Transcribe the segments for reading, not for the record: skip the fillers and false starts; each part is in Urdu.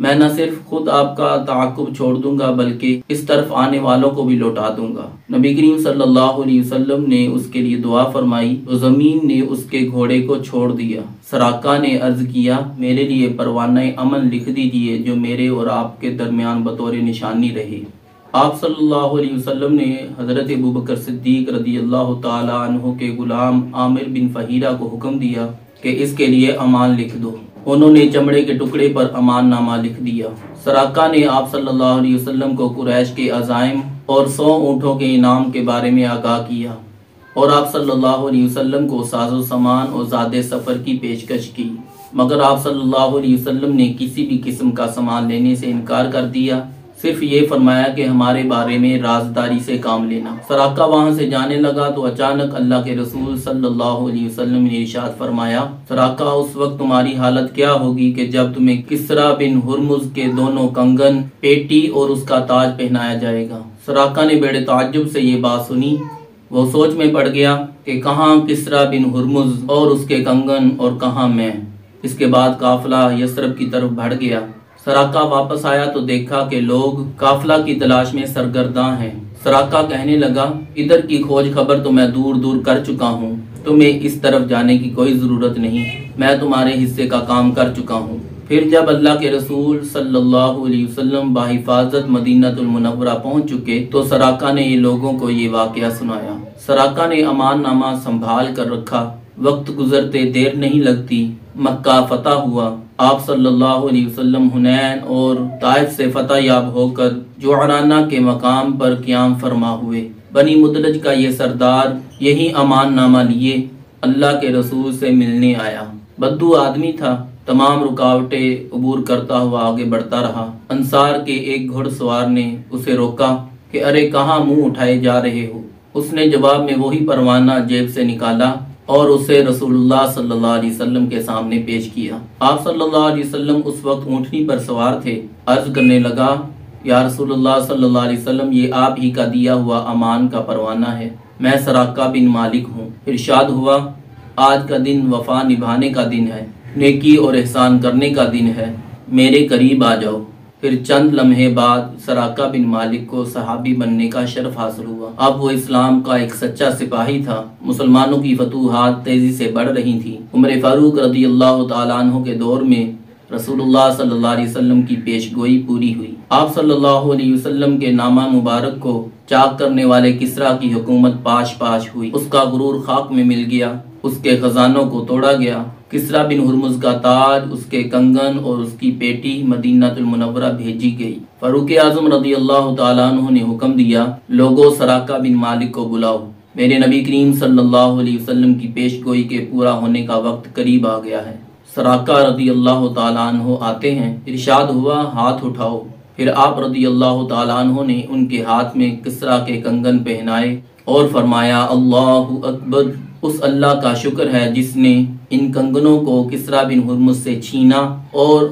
میں نہ صرف خود آپ کا تعاقب چھوڑ دوں گا بلکہ اس طرف آنے والوں کو بھی لوٹا دوں گا۔ نبی کریم صلی اللہ علیہ وسلم نے اس کے لیے دعا فرمائی تو زمین نے اس کے گھوڑے کو چھوڑ دیا۔ سراقہ نے عرض کیا میرے لیے پروانہ امن لکھ دیجئے جو میرے اور آپ کے درمیان بطور نشانی رہے۔ آپ صلی اللہ علیہ وسلم نے حضرت ابوبکر صدیق رضی اللہ تعالی عنہ کے غلام عامر بن فہیرہ کو حکم دیا کہ اس کے لیے امان لکھ دو۔ انہوں نے چمڑے کے ٹکڑے پر امان نامہ لکھ دیا۔ سراقہ نے آپ صلی اللہ علیہ وسلم کو قریش کے عزائم اور 100 اونٹوں کے انعام کے بارے میں آگاہ کیا اور آپ صلی اللہ علیہ وسلم کو ساز و سامان اور زاد سفر کی پیشکش کی، مگر آپ صلی اللہ علیہ وسلم نے کسی بھی قسم کا سامان لینے سے انکار کر دیا، صرف یہ فرمایا کہ ہمارے بارے میں رازداری سے کام لینا۔ سراقہ وہاں سے جانے لگا تو اچانک اللہ کے رسول صلی اللہ علیہ وسلم نے ارشاد فرمایا، سراقہ اس وقت تمہاری حالت کیا ہوگی کہ جب تمہیں کسریٰ بن ہرمز کے دونوں کنگن، پیٹی اور اس کا تاج پہنایا جائے گا۔ سراقہ نے بڑے تعجب سے یہ بات سنی، وہ سوچ میں پڑ گیا کہ کہاں کسریٰ بن ہرمز اور اس کے کنگن اور کہاں میں۔ اس کے بعد قافلہ یثرب کی طرف بڑھ گیا۔ سراقہ واپس آیا تو دیکھا کہ لوگ قافلہ کی تلاش میں سرگرداں ہیں۔ سراقہ کہنے لگا ادھر کی کھوج خبر تو میں دور دور کر چکا ہوں، تمہیں اس طرف جانے کی کوئی ضرورت نہیں، میں تمہارے حصے کا کام کر چکا ہوں۔ پھر جب اللہ کے رسول صلی اللہ علیہ وسلم بحفاظت مدینہ المنورہ پہنچ چکے تو سراقہ نے لوگوں کو یہ واقعہ سنایا۔ سراقہ نے امان نامہ سنبھال کر رکھا۔ وقت گزرتے دیر نہیں لگتی، مکہ فتح ہوا۔ آپ صلی اللہ علیہ وسلم حنین اور طائف سے فتح یاب ہو کر جعرانہ کے مقام پر قیام فرما ہوئے۔ بنی مدلج کا یہ سردار یہی امان نامہ لیے اللہ کے رسول سے ملنے آیا۔ بدو آدمی تھا، تمام رکاوٹیں عبور کرتا ہوا آگے بڑھتا رہا۔ انصار کے ایک گھڑ سوار نے اسے روکا کہ ارے کہاں منہ اٹھائے جا رہے ہو؟ اس نے جواب میں وہی پروانہ جیب سے نکالا اور اسے رسول اللہ صلی اللہ علیہ وسلم کے سامنے پیش کیا۔ آپ صلی اللہ علیہ وسلم اس وقت اونٹنی پر سوار تھے۔ عرض کرنے لگا یا رسول اللہ صلی اللہ علیہ وسلم، یہ آپ ہی کا دیا ہوا امان کا پروانہ ہے، میں سراقہ بن مالک ہوں۔ ارشاد ہوا آج کا دن وفا نبھانے کا دن ہے، نیکی اور احسان کرنے کا دن ہے، میرے قریب آ جاؤ۔ پھر چند لمحے بعد سراقہ بن مالک کو صحابی بننے کا شرف حاصل ہوا۔ اب وہ اسلام کا ایک سچا سپاہی تھا۔ مسلمانوں کی فتوحات تیزی سے بڑھ رہی تھیں۔ عمر فاروق رضی اللہ تعالیٰ عنہ کے دور میں رسول اللہ صلی اللہ علیہ وسلم کی پیش گوئی پوری ہوئی۔ آپ صلی اللہ علیہ وسلم کے نامہ مبارک کو چاک کرنے والے کسریٰ کی حکومت پاش پاش ہوئی، اس کا غرور خاک میں مل گیا، اس کے خزانوں کو توڑا گیا۔ کسریٰ بن ہرمز کا تاج، اس کے کنگن اور اس کی پیٹی مدینہ المنورہ بھیجی گئی۔ فاروق اعظم رضی اللہ تعالیٰ عنہ نے حکم دیا لوگوں سراقہ بن مالک کو بلاؤ، میرے نبی کریم صلی اللہ علیہ وسلم کی پیش گوئی کے پورا ہونے کا وقت قریب آ گیا ہے۔ سراقہ رضی اللہ تعالیٰ عنہ آتے ہیں، ارشاد ہوا ہاتھ اٹھاؤ۔ پھر آپ رضی اللہ تعالیٰ عنہ نے ان کے ہاتھ میں کسریٰ کے کنگن پہنائے اور فرمایا اللہ اکبر، اس اللہ کا شکر ہے جس نے ان کنگنوں کو کسریٰ بن ہرمز سے چھینا، اور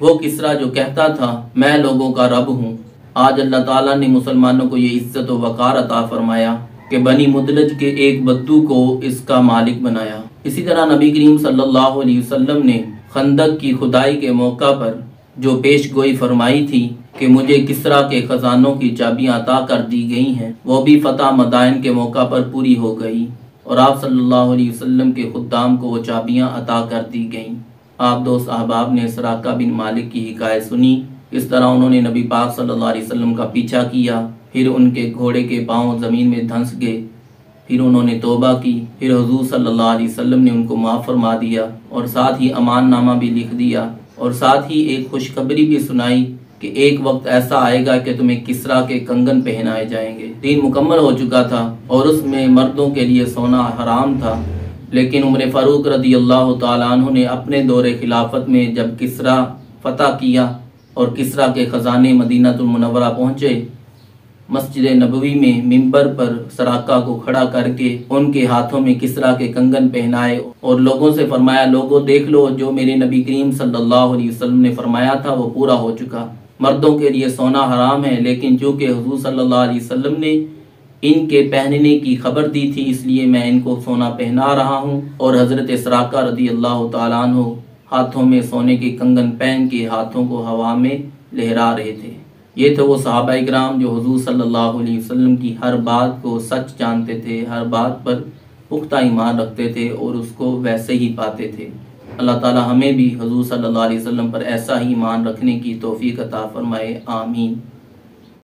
وہ کسریٰ جو کہتا تھا میں لوگوں کا رب ہوں، آج اللہ تعالیٰ نے مسلمانوں کو یہ عزت و وقار عطا فرمایا کہ بنی مدلج کے ایک بدو کو اس کا مالک بنایا۔ اسی طرح نبی کریم صلی اللہ علیہ وسلم نے خندق کی کھدائی کے موقع پر جو پیش گوئی فرمائی تھی کہ مجھے کسریٰ کے خزانوں کی چابیاں عطا کر دی گئی ہیں، وہ بھی فتح مدائن کے موقع پر پوری ہو گئی اور آپ صلی اللہ علیہ وسلم کے خدام کو وہ چابیاں عطا کر دی گئیں۔ آپ دوست احباب نے سراقہ بن مالک کی حکایت سنی، اس طرح انہوں نے نبی پاک صلی اللہ علیہ وسلم کا پیچھا کیا، پھر ان کے گھوڑے کے پاؤں زمین میں دھنس گئے، پھر انہوں نے توبہ کی، پھر حضور صلی اللہ علیہ وسلم نے ان کو معاف فرما دیا اور ساتھ ہی امان نامہ بھی لکھ دیا، اور ساتھ ہی ایک خوشخبری بھی سنائی کہ ایک وقت ایسا آئے گا کہ تمہیں کسریٰ کے کنگن پہنائے جائیں گے۔ دین مکمل ہو چکا تھا اور اس میں مردوں کے لیے سونا حرام تھا، لیکن عمر فاروق رضی اللہ تعالیٰ عنہ نے اپنے دور خلافت میں جب کسریٰ فتح کیا اور کسریٰ کے خزانے مدینہ المنورہ پہنچے، مسجد نبوی میں ممبر پر سراقہ کو کھڑا کر کے ان کے ہاتھوں میں کسریٰ کے کنگن پہنائے اور لوگوں سے فرمایا لوگوں دیکھ لو، جو میرے نبی کریم صلی اللہ علیہ وسلم نے فرمایا تھا وہ پورا ہو چکا۔ مردوں کے لیے سونا حرام ہے، لیکن چونکہ حضور صلی اللہ علیہ وسلم نے ان کے پہننے کی خبر دی تھی اس لیے میں ان کو سونا پہنا رہا ہوں، اور حضرت سراقہ رضی اللہ تعالیٰ عنہ ہاتھوں میں سونے کے کنگن پہن کے ہاتھوں کو ہوا میں لہرا رہے تھے۔ یہ تھے وہ صحابہ کرام جو حضور صلی اللہ علیہ وسلم کی ہر بات کو سچ جانتے تھے، ہر بات پر پختہ ایمان رکھتے تھے اور اس کو ویسے ہی پاتے تھے۔ اللہ تعالی ہمیں بھی حضور صلی اللہ علیہ وسلم پر ایسا ہی ایمان رکھنے کی توفیق عطا فرمائے، آمین۔